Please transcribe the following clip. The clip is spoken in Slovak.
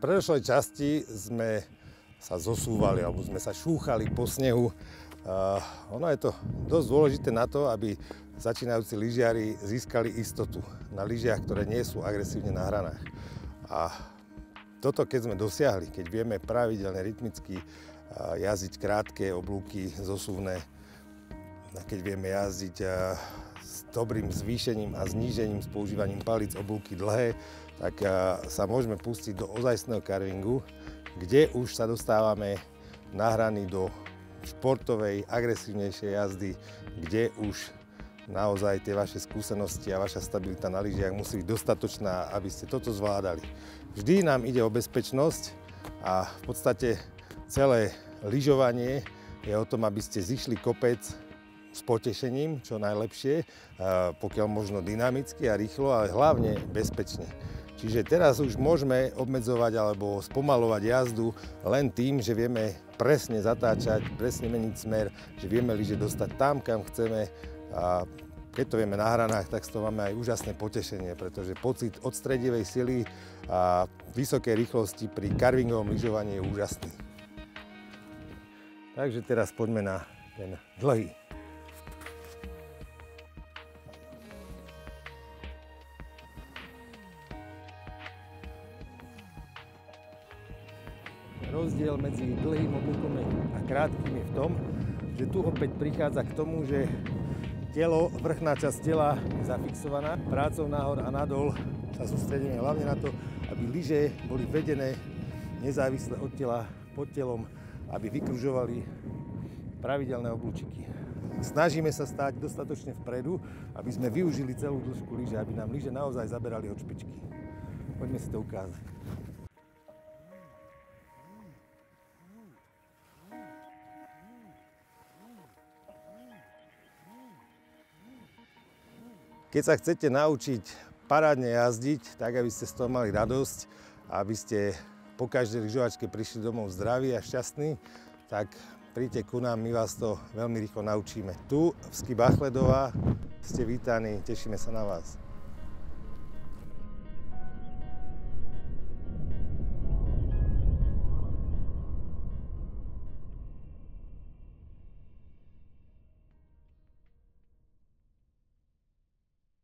predošlej časti sme sa zosúvali, alebo sme sa šúchali po snehu. Ono je to dosť dôležité na to, aby začínajúci lyžiari získali istotu na lyžiach, ktoré nie sú agresívne na hranách. A toto keď sme dosiahli, keď vieme pravidelne, rytmicky jazdiť krátke oblúky zosuvné, keď vieme jazdiť s dobrým zvýšením a znížením s používaním palíc oblúky dlhé, tak sa môžeme pustiť do ozajstného carvingu, kde už sa dostávame nahraní do športovej, agresívnejšej jazdy, kde už naozaj tie vaše skúsenosti a vaša stabilita na lyžiach musí byť dostatočná, aby ste toto zvládali. Vždy nám ide o bezpečnosť a v podstate celé lyžovanie je o tom, aby ste zišli kopec s potešením, čo najlepšie, pokiaľ možno dynamicky a rýchlo, ale hlavne bezpečne. Čiže teraz už môžeme obmedzovať alebo spomalovať jazdu len tým, že vieme presne zatáčať, presne meniť smer, že vieme lyže dostať tam, kam chceme. A keď to vieme na hranách, tak z toho máme aj úžasné potešenie, pretože pocit odstredivej sily a vysokej rýchlosti pri carvingovom lyžovaní je úžasný. Takže teraz poďme na ten dlhý. Rozdiel medzi dlhým oblúkom a krátkym je v tom, že tu opäť prichádza k tomu, že telo, vrchná časť tela je zafixovaná. Prácou nahor a nadol sa sústredíme hlavne na to, aby lyže boli vedené nezávisle od tela, pod telom, aby vykružovali pravidelné oblúčiky. Snažíme sa stáť dostatočne vpredu, aby sme využili celú dĺžku lyže, aby nám lyže naozaj zaberali od špičky. Poďme si to ukázať. Keď sa chcete naučiť parádne jazdiť, tak aby ste z toho mali radosť a aby ste po každej lyžovačke prišli domov zdraví a šťastní, tak príďte ku nám, my vás to veľmi rýchlo naučíme. Tu v Ski Bachledová ste vítaní, tešíme sa na vás.